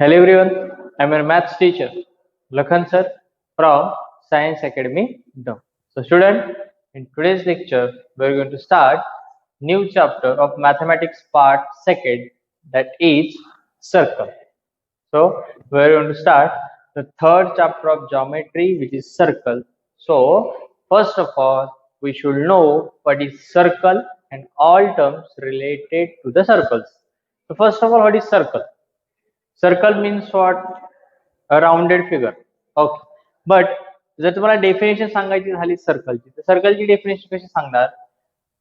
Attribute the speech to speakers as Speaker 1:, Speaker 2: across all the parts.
Speaker 1: Hello everyone, I'm your maths teacher, Lakhan sir from Science Academy. Dum. So student, in today's lecture, we're going to start new chapter of mathematics part second, that is circle. So we're going to start the third chapter of geometry, which is circle. So first of all, we should know what is circle and all terms related to the circles. So first of all, what is circle? Circle means what? A rounded figure. Okay. But जर तुम्हाला definition सांगायची झाली सर्कलची तर सर्कलची definition कशी सांगणार?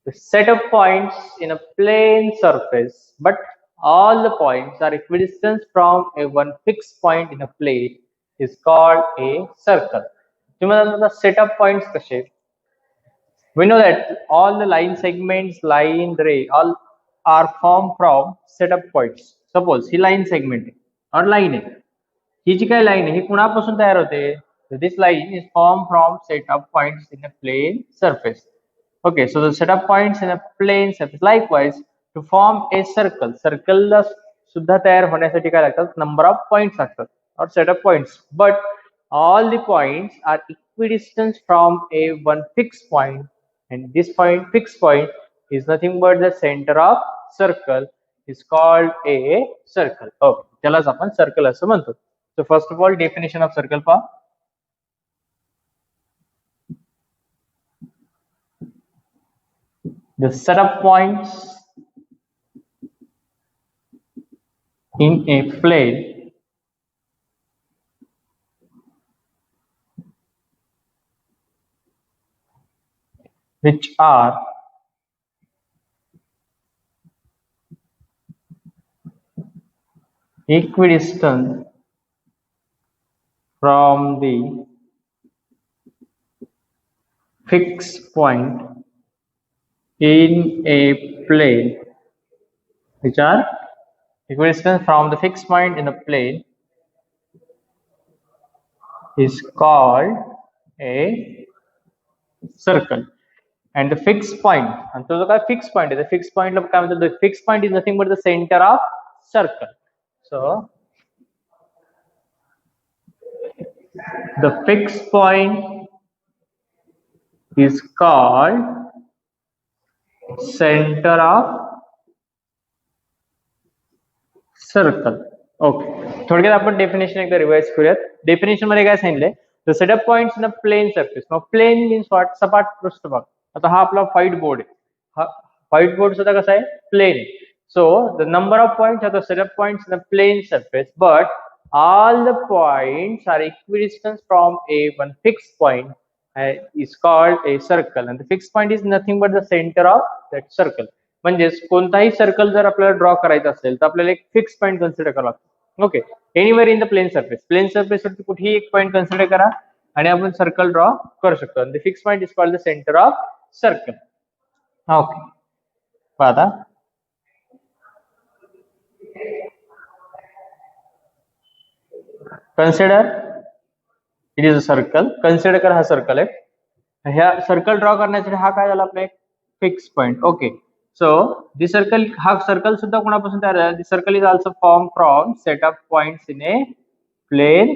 Speaker 1: The set of points in a plane surface, but all the points are equidistant from a one fixed point in a plane is called a circle. तुम्हाला set of points कसे? We know that all the line segments, line ray, all are formed from set of points. Suppose he line segment आहे or line आहे. ही जी काही line आहे ही कुणापासून तयार होते? So this line is formed from set of points in a plane surface. Okay, so the set of points in a plane surface. Likewise, to form a circle, circle ला सुद्धा तयार होण्यासाठी काय लागतात? Number of points लागतात or set of points. But all the points are equidistant from a one fixed point, and this fixed point is nothing but the center of circle is called a circle. Okay, त्यालाच आपण circle असं म्हणतो. So first of all, definition of circle पहा. The set of points in a plane which are equidistant from the fixed point in a plane, which are equidistant from the fixed point in a plane is called a circle. And the fixed point, and तो जो काय fixed point आहे, the fixed point ला काय म्हणतात? The fixed point is nothing but the center of circle. So the fixed point is called center of circle. Okay, थोडक्यात आपण definition एकदा revise करूयात. डेफिनेशन मध्ये काय सांगितलंय? The set of points in a plane surface. मग plane means what? सपाट पृष्ठभाग. आता हा आपला व्हाईट बोर्ड आहे. हा व्हाईट बोर्ड सुद्धा कसा आहे? Plane. So the number of points are the set of points in a plane surface, but all the points are equidistant from a one fixed point is called a circle, and the fixed point is nothing but the center of that circle. म्हणजेच कोणताही circle जर आपल्याला draw करायचा असेल तर आपल्याला एक fix point consider करावा लागतो. Okay, anywhere in the plane surface. Plane surface वरती कुठेही एक पॉईंट कन्सिडर करा आणि आपण सर्कल ड्रॉ करू शकतो. The fix point is called the centre of circle. Okay, आता consider it is a circle. Consider करा हा सर्कल आहे. ह्या सर्कल ड्रॉ करण्यासाठी हा काय झाला आपला एक fix point. Okay, so the circle, हा सर्कल सुद्धा कोणापासून तयार झाला? The circle is also formed from set of points in a plane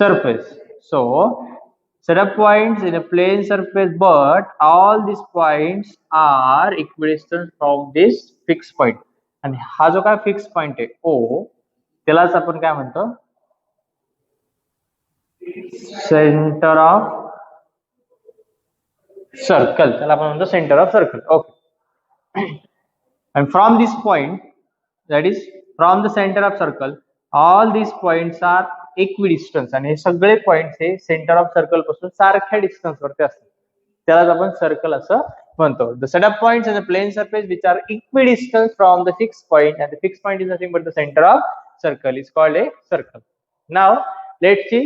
Speaker 1: surface. So set of points in a plane surface, but all these points are equidistant from this fixed point. आणि हा जो काय fix point आहे O, त्यालाच आपण काय म्हणतो? Centre of circle. त्याला आपण म्हणतो centre of circle. Okay, and from this point, that is from the center of circle, all these points are equidistant, आणि हे सगळे पॉइंट्स हे सेंटर ऑफ सर्कल पासून सारख्या डिस्टन्स वरती असतात. त्यालाच आपण सर्कल असं म्हणतो. The set of points in the plane surface which are equidistant from the fixed point, and the fixed point is nothing but the center of circle is called a circle. Now let's see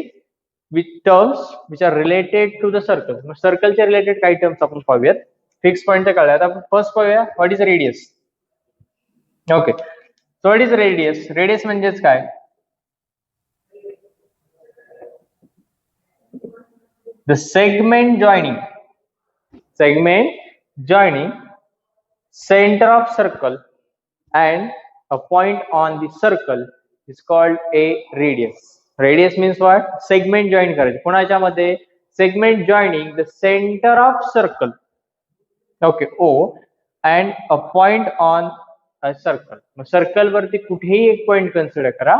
Speaker 1: which terms which are related to the circle. मग सर्कलच्या related काही terms आपण पाहूयात. Fix point कळले. आता आपण first पाहूया what is radius. Okay, so what is radius? Radius म्हणजेच काय? The segment joining center of circle and a point on the circle is called a radius. Radius means what? Segment join करायचे. कोणाच्या मध्ये? Segment joining the center of circle. Okay, O and a point on a circle. मग circle वरती कुठेही एक point consider करा.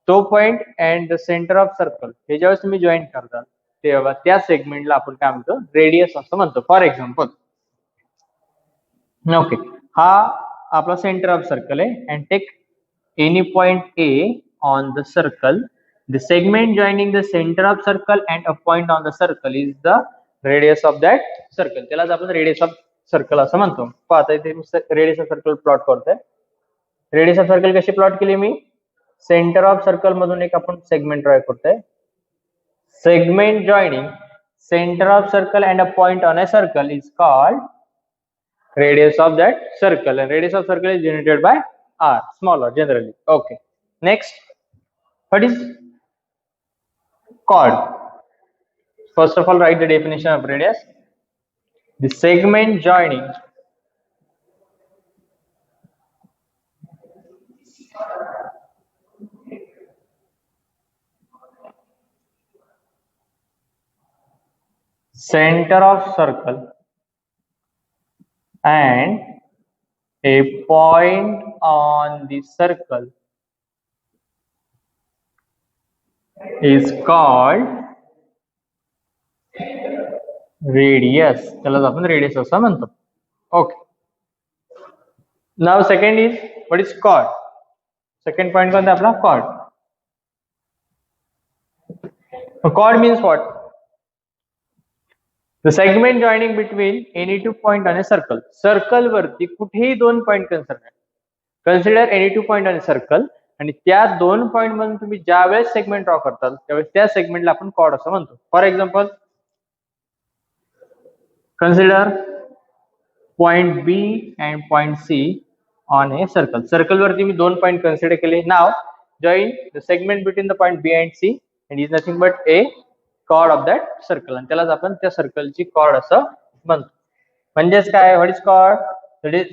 Speaker 1: तो point and the centre of circle हे ज्यावेळेस तुम्ही जॉईन करता तेव्हा त्या सेगमेंटला आपण काय म्हणतो? रेडियस असं म्हणतो. फॉर एक्झाम्पल, ओके, हा आपला सेंटर ऑफ सर्कल आहे and take any point A on the circle. The segment joining the center of circle and a point on the circle is the radius of that circle. त्यालाच आपण radius of circle असं म्हणतो. पाहता इथे radius of circle plot करतोय. Radius of circle कशी plot केली मी? Centre of circle मधून एक आपण सेगमेंट ड्रॉ करतोय. Segment joining centre of circle and a point on a circle is called radius of that circle, and radius of circle is denoted by r, smaller generally. Okay, next, what is chord? First of all, write the definition of radius. The segment joining center of circle and a point on the circle is called radius. त्यालाच आपण radius असं म्हणतो. Okay, now second is what is chord. Second point कोणता आपला? chord. Chord means what? The segment joining between any two point on a circle. Circle वरती कुठेही दोन point consider any two point on a circle, आणि त्या दोन point मधून तुम्ही ज्या वेळेस सेगमेंट ड्रॉ करताल त्यावेळेस त्या सेगमेंटला आपण chord असं म्हणतो. For example, consider point B and point C on a circle. Circle वरती मी दोन पॉइंट कन्सिडर केले. Now join the segment between the point B and C and is nothing but a chord of that circle, आणि त्यालाच आपण त्या सर्कलची chord असं म्हणतो. म्हणजेच काय? What is chord? That is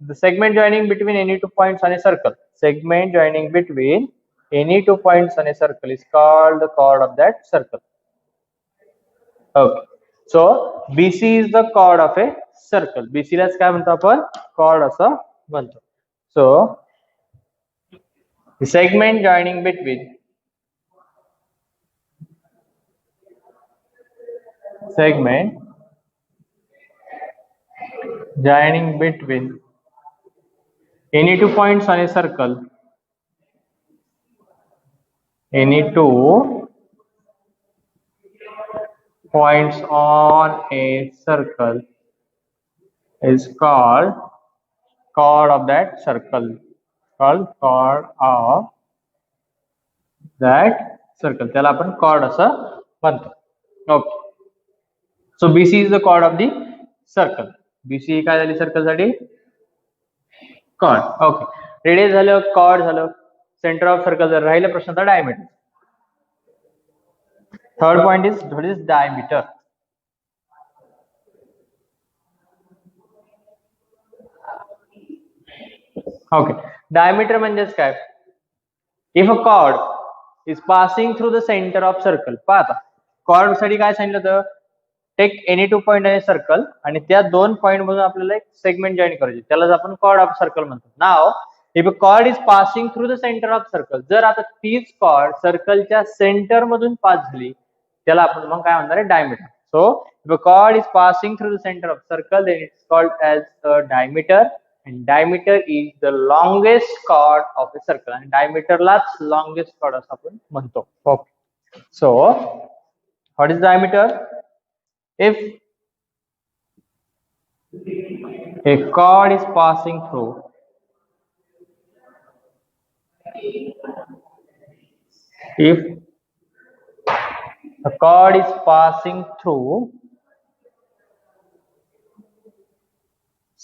Speaker 1: the segment joining between any two points on a circle. Segment joining between any two points on a circle is called the chord of that circle. Okay, so BC is the chord of a circle. BC लाच काय म्हणतो आपण? chord असं म्हणतो. So the segment joining between any two points on a circle, any two points on a circle is called chord of that circle. Called chord of that circle. त्याला आपण chord असं म्हणतो. Okay, so BC is the chord of the circle. BC काय झाली circle साठी? chord. Okay, radius झालं, chord झालं, centre of circle जर राहिला प्रश्नाचा diameter. Third point is what is diameter. Okay, diameter म्हणजेच काय? If a chord is passing through the centre of circle. पाहता chord साठी काय सांगितलं होतं? टेक एनी टू पॉइंट आणि सर्कल, आणि त्या दोन पॉइंट मधून आपल्याला एक सेगमेंट जॉईन करायची, त्यालाच आपण chord ऑफ सर्कल म्हणतो. Now if a chord is passing through the centre of circle, जर आता तीच chord सर्कलच्या सेंटर मधून पास झाली त्याला आपण मग काय म्हणणार आहे? Diameter. So if a chord is passing through the centre of circle then it's called as a diameter, and diameter is the longest chord of a circle, and diameter लाच longest chord असं आपण म्हणतो. Okay, so what is diameter? If a chord is passing through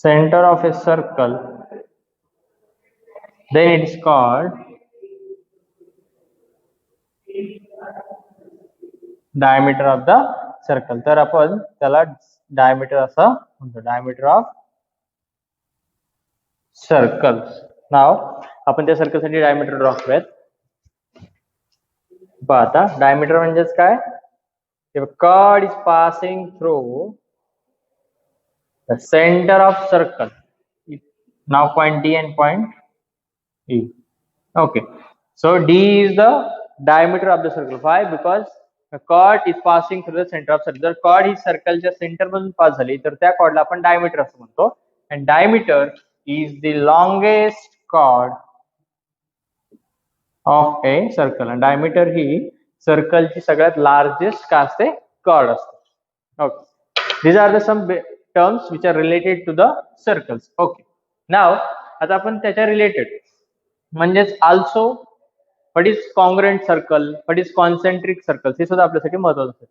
Speaker 1: center of a circle, then it is called diameter of the circle. तर आपण त्याला diameter असं म्हणतो. Diameter of circle. नाव आपण त्या सर्कल साठी डायमीटर ड्रॉ करूयात. पहा आता डायमीटर म्हणजेच काय, chord is passing through the center of circle. Now point D and point E. Okay, so D is the diameter of the circle. Why? Because the chord is passing through the center of circle. जर chord ही सर्कलच्या centre मधून पास झाली तर त्या chordला आपण diameter असं म्हणतो. And diameter is the longest chord of a circle. And diameter ही सर्कलची सगळ्यात largest का असते, chord असते. Okay, these are the some terms which are related to the circles. Okay, now आता आपण त्याच्या रिलेटेड म्हणजेच also what is congruent circle, what is concentric circle हे सुद्धा आपल्यासाठी महत्त्वाचं आहे.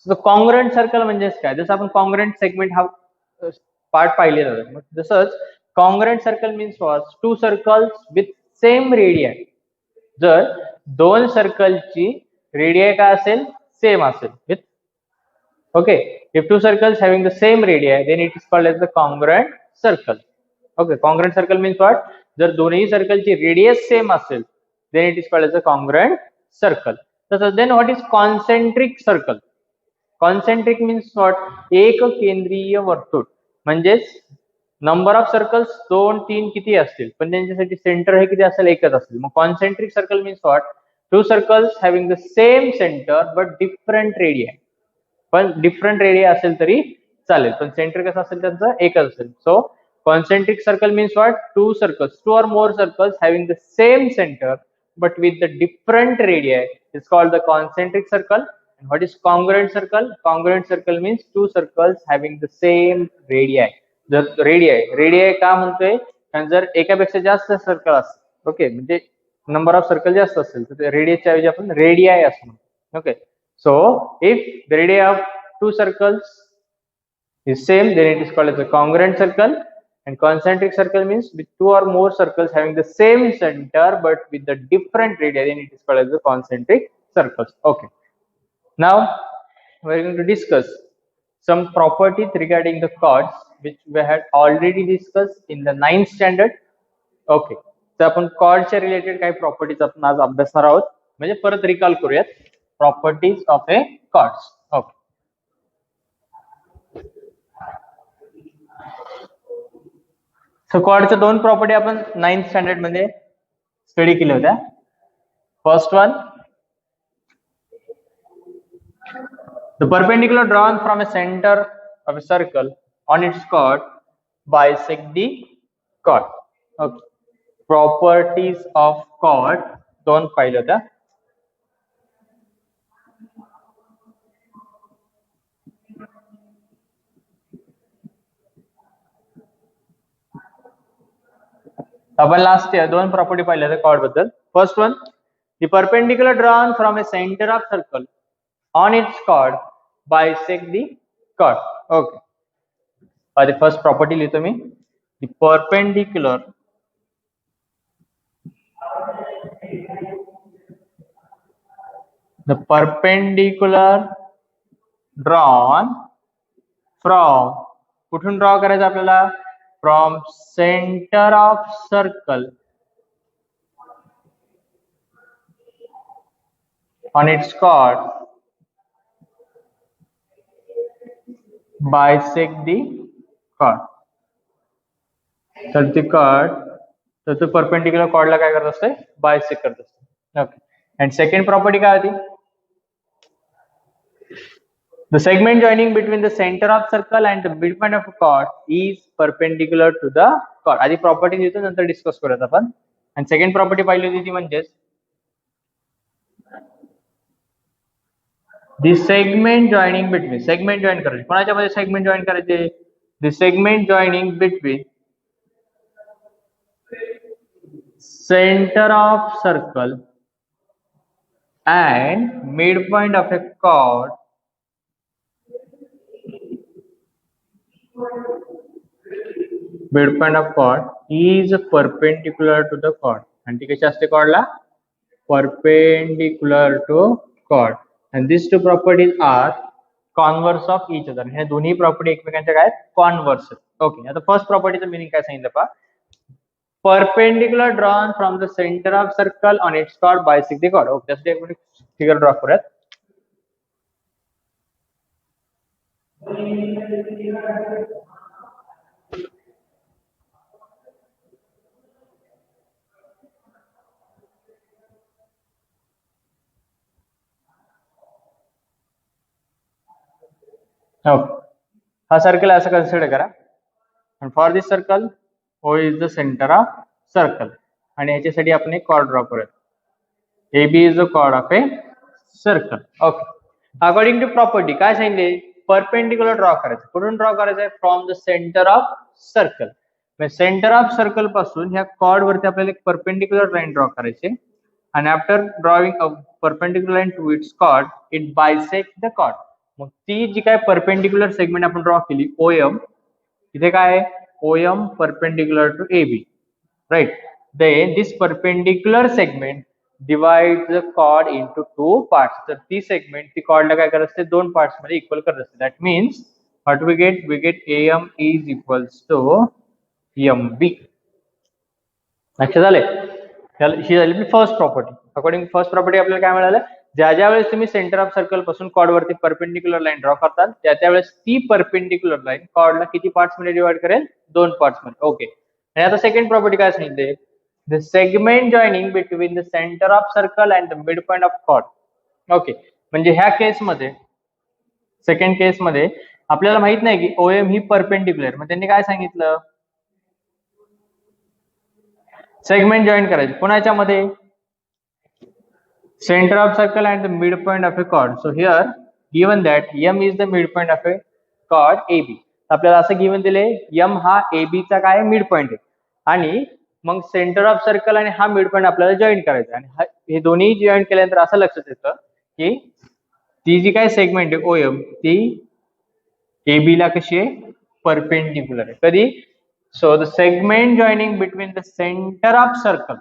Speaker 1: So congruent circle म्हणजेच काय, जसं आपण congruent segment हा पार्ट पाहिलेला आहे, मग जसंच congruent circle means what, two circles with same radii. जर दोन सर्कलची रेडियाई काय असेल, सेम असेल with, okay, if two circles having the same radii then it is called as the congruent circle. Okay, congruent circle means what, जर दोन्ही सर्कलची radius same असेल then it is called as a congruent circle. So then what is concentric circle? Concentric means what, एक केंद्रीय वर्तुळ म्हणजेच number of circles 2 3 किती असतील पण त्यांच्यासाठी सेंटर हे किती असेल, एकच असेल. मग concentric circle means what, two circles having the same centre but different radii. पण डिफरंट रेडियाई असेल तरी चालेल पण सेंटर कसं असेल त्यांचं एकच असेल. So concentric circle means what, two circles, two or more circles having the same centre but with the different radii is called the concentric circle. And what is congruent circle? Congruent circle means two circles having the same radii. जर radii का म्हणतोय, कारण जर एकापेक्षा जास्त circle असतील, okay, म्हणजे number of circle जास्त असेल तर रेडियसच्या ऐवजी आपण रेडियाई असं म्हणतो. Okay, so if the radii of to circles is same then it is called as a congruent circle. And concentric circle means with two or more circles having the same center but with the different radii then it is called as the concentric circles. Okay, now we are going to discuss some properties regarding the chords which we had already discussed in the 9th standard. Okay, तर आपण chordच्या related काही properties आपण आज अभ्यासणार आहोत, म्हणजे परत recall करूयात properties of a chords. Okay, so कॉर्डच्या दोन प्रॉपर्टी आपण 9th स्टँडर्ड मध्ये स्टडी केल्या होत्या. First one, the perpendicular drawn from a centre of a circle on its chord bisect the chord. Okay, properties of chord दोन पाहिल्या होत्या. आपण लास्ट दोन प्रॉपर्टी पाहिल्या कॉर्ड बद्दल. First one, the perpendicular drawn from a centre of circle on its chord bisect the chord. Okay, the first property लिहितो मी, the perpendicular drawn from, कुठून draw करायचं आपल्याला, from center of circle on its chord bisect the chord. तर ती chord, तर तो perpendicular chord ला काय करत असते, बायसेक्ट करत असते. ओके, अँड सेकंड प्रॉपर्टी काय होती, the segment joining between the center of circle and the midpoint of a chord is perpendicular to the chord. आधी प्रॉपर्टी देतो नंतर डिस्कस करूयात आपण. आणि सेकंड प्रॉपर्टी पाहिली होती ती म्हणजेच the segment joining between, segment join करायचे, कोणाच्या मध्ये सेगमेंट जॉईन करायचे, the segment joining between center of circle and midpoint of a chord midpoint of chord is perpendicular to the chord. आणि ती कशी असते chordला, perpendicular to chord. And these two properties are converse of each other. हे दोन्ही property एकमेकांच्या काय, converse. Okay, आता first प्रॉपर्टीचं meaning काय सांगितलं पहा, perpendicular drawn from the center of circle on its chord bisect the chord. Okay, त्यासाठी आपण figure draw करूयात. ओके, हा सर्कल असं कन्सिडर करा. and for this circle O is the center of circle आणि याच्यासाठी आपण एक chord ड्रॉ करूयात. AB is the chord of a circle. Okay, according to property काय सांगितले, परपेंडिक्युलर ड्रॉ करायचं. कुठून ड्रॉ करायचं आहे? From the centre of circle. म्हणजे सेंटर ऑफ सर्कल पासून ह्या कॉर्ड वरती आपल्याला एक परपेंडिक्युलर लाईन ड्रॉ करायची आणि after drawing a perpendicular line to its chord it bisect the chord. मग ती जी काय परपेंडिक्युलर सेगमेंट आपण ड्रॉ केली OM, इथे काय आहे OM perpendicular to AB, right. then this perpendicular segment divides the chord into two parts. तर ती सेगमेंट ती chord ला काय करत असते, दोन पार्ट्स मध्ये इक्वल करत असते. That means what we get AM is equals to MB. लक्षात आले? ही झाली first property. According first property आपल्याला काय मिळालं, ज्या वेळेस तुम्ही सेंटर ऑफ सर्कल पासून कॉर्ड वरती परपेंडिक्युलर लाईन ड्रॉ करताल त्या वेळेस ती परपेंडिक्युलर लाईन कॉर्डला किती पार्ट्स मध्ये डिवाइड करेल, दोन पार्ट्स मध्ये. ओके, आणि आता सेकंड प्रॉपर्टी काय सांगितले, the segment joining between the center of circle and the midpoint of chord. Okay, म्हणजे ह्या केस मध्ये, सेकंड केस मध्ये आपल्याला माहित नाही की OM ही परपेंडिक्युलर, मग त्यांनी काय सांगितलं, सेगमेंट जॉईन करायचे कोणाच्या मध्ये, centre of circle and the mid point of a chord. So here given that M is the mid point of a chord AB. आपल्याला असं गिवन दिले M हा AB चा काय मिड पॉइंट आहे आणि मग सेंटर ऑफ सर्कल आणि हा मिड पॉइंट आपल्याला जॉईन करायचा आणि हे दोन्ही जॉईन केल्यानंतर असं लक्षात येतं की ती जी काय सेगमेंट आहे OM ती AB ला कशी आहे, परपेंडिक्युलर आहे. कधी, so the segment joining between the centre of circle,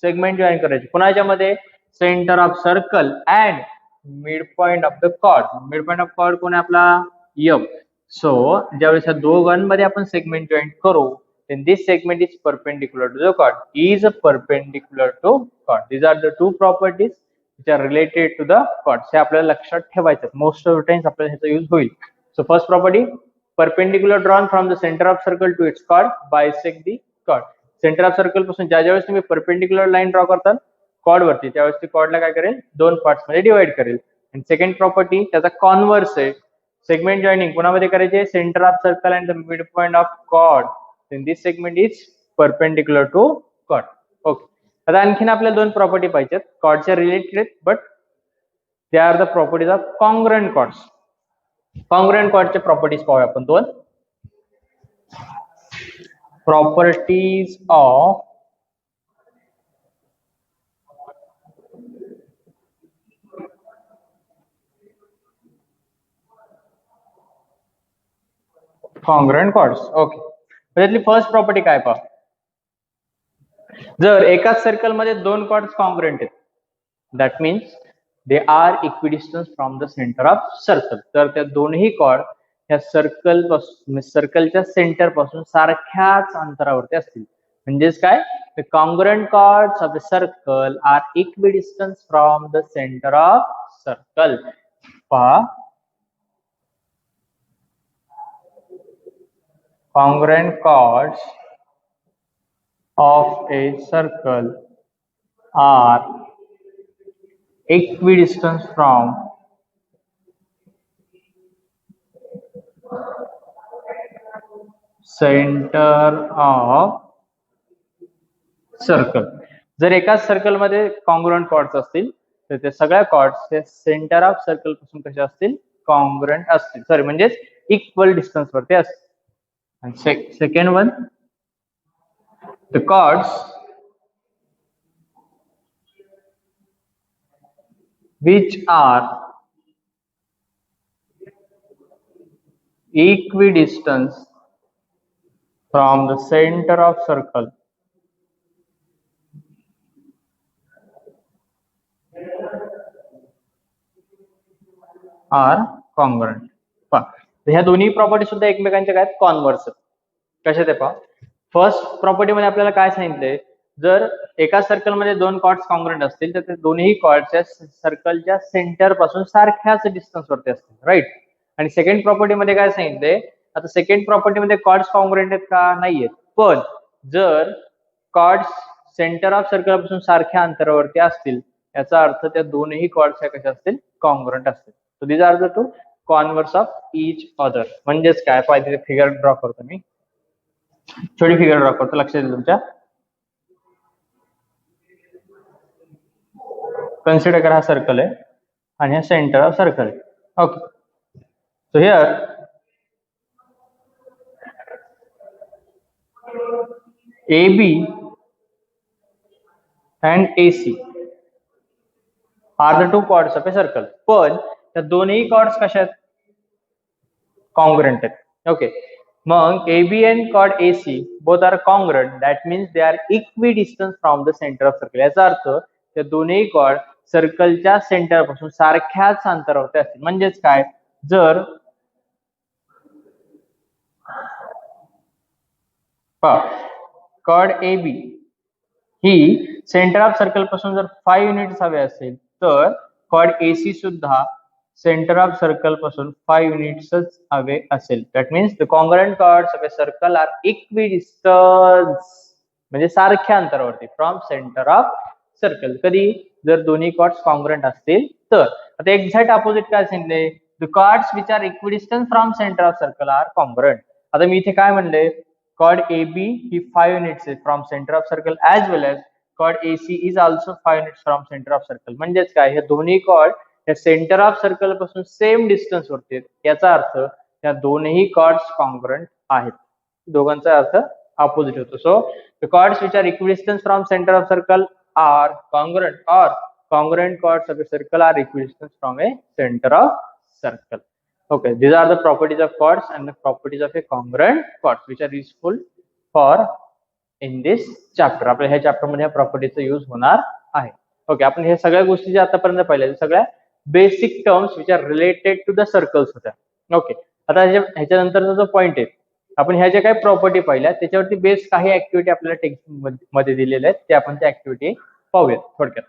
Speaker 1: segment join करायची कोणाच्या मध्ये, centre of circle and mid point of the chord. Mid point of chord कोण आहे आपला, M. सो ज्यावेळेस या दोघांमध्ये आपण सेगमेंट जॉईन करू, then this segment is perpendicular to the chord, is perpendicular to chord. These are the two properties which are related to the chords. हे आपल्याला लक्षात ठेवायचं, मोस्ट ऑफ द टाइम्स आपल्याला ह्याचा यूज होईल. So first property, perpendicular drawn from the centre of circle to its chord bisect the chord. Centre of circle पासून ज्यावेळेस तुम्ही perpendicular line draw करताल कॉर्ड वरती त्यावेळेस ती कॉर्डला काय करेल, दोन पार्ट्स मध्ये डिवाइड करेल. आणि सेकंड प्रॉपर्टी त्याचा कॉन्व्हर्स आहे, सेगमेंट जॉईनिंग कोणामध्ये करायचे, centre of circle and the mid point of chord. then this segment is perpendicular to chord. Okay, आता आणखीन आपल्याला दोन प्रॉपर्टी पाहिजेत कॉर्डच्या related, but they are the properties of congruent chords. Congruent कॉर्डच्या प्रॉपर्टीज पाहूया आपण. दोन properties of congruent chords. Okay, त्यातली फर्स्ट प्रॉपर्टी काय पहा, जर एकाच सर्कल मध्ये दोन कॉर्ड्स कॉन्ग्रुएंट आहेत that means they are equidistance from the centre of circle. तर त्या दोन्ही कॉर्ड ह्या सर्कल पासून, सर्कलच्या सेंटर पासून सारख्याच अंतरावरती असतील. म्हणजेच काय, the congruent chords of the circle are equidistance from the centre of circle. पहा, congruent chords of a circle are equidistant from center of circle. जर एकाच सर्कल मध्ये कॉन्ग्रुएंट कॉर्ड्स असतील तर ते सगळ्या कॉर्ड्स हे सेंटर ऑफ सर्कल पासून कसे असतील, कॉन्ग्रुएंट असतील. सॉरी, म्हणजेच इक्वल डिस्टन्स वरती असतील. And second one, the chords which are equidistant from the center of circle are congruent. ह्या दोन्ही प्रॉपर्टी सुद्धा एकमेकांच्या काय, कॉन्व्हर्स. कशा ते पहा, फर्स्ट प्रॉपर्टी मध्ये आपल्याला काय सांगितलंय, जर एका सर्कल मध्ये दोन कॉर्ड्स कॉन्ग्रुएंट असतील तर ते दोन्ही कॉर्ड्स या सर्कलच्या सेंटर पासून सारख्याच डिस्टन्स वरती असतील, राईट. आणि सेकंड प्रॉपर्टी मध्ये काय सांगितलंय, आता सेकंड प्रॉपर्टी मध्ये कॉर्ड्स कॉन्ग्रुएंट आहेत का, नाहीयेत, पण जर कॉर्ड्स सेंटर ऑफ सर्कल पासून सारख्या अंतरावरती असतील याचा अर्थ त्या दोनही कॉर्ड्स ह्या कशा असतील, कॉन्ग्रुएंट असतील. So these are the two converse of each other. म्हणजेच काय, पाहिजे फिगर ड्रॉ करतो मी, छोटी फिगर ड्रॉ करतो, लक्षात येईल तुमच्या. कन्सिडर करा हा सर्कल आहे आणि हा सेंटर ऑफ सर्कल आहे. Okay, so here AB and AC are the two chords of a circle. पण त्या दोन्ही chords कशा आहेत, congruent आहेत. Okay, mug AB and chord AC both are congruent, that means they are equidistant from the center of circle. याचा अर्थ त्या दोन्ही chord सर्कलच्या centre पासून सारख्याच अंतरावरती असतील. म्हणजेच काय, जर chord AB ही सेंटर ऑफ सर्कल पासून जर 5 युनिट्स हवे असेल तर कॉर्ड AC सुद्धा सेंटर ऑफ सर्कल पासून 5 युनिट्सच हवे असेल. That means the congruent chords of a circle are equidistance, म्हणजे सारख्या अंतरावरती फ्रॉम सेंटर ऑफ सर्कल. कधी, जर दोन्ही कॉर्ड्स कॉन्ग्रुएंट असतील तर. आता एक्झॅक्ट अपोजिट काय सांगितले, the chords which are equidistance from centre of circle are congruent. आता मी इथे काय म्हणले, chord AB he 5 units is from center of circle as well as chord AC is also 5 units from center of circle. म्हणजेच काय, हे दोन्ही chord या centre of circle पासून सेम डिस्टन्स वरती आहेत. याचा अर्थ या दोन्ही chords कॉन्ग्रुएंट आहेत. दोघांचा अर्थ ऑपोजिट होतो. So the chords which are equidistant from center of circle are congruent, or congruent chords of a circle are equidistant from a center of circle. Okay, these are the properties of chords and the properties of a congruent chords which are useful for in this chapter. आपल्या ह्या chapter मध्ये प्रॉपर्टीचा use होणार आहे. Okay, आपण हे सगळ्या गोष्टी ज्या आतापर्यंत पाहिल्या सगळ्या basic terms which are related to the circles होत्या. ओके, आता ह्याच्यानंतरचा जो पॉइंट आहे, आपण ह्या ज्या काही प्रॉपर्टी पाहिल्या त्याच्यावरती बेस काही ऍक्टिव्हिटी आपल्याला टेक्स्ट मध्ये दिलेल्या आहेत, ते आपण त्या ऍक्टिव्हिटी पाहूयात थोडक्यात.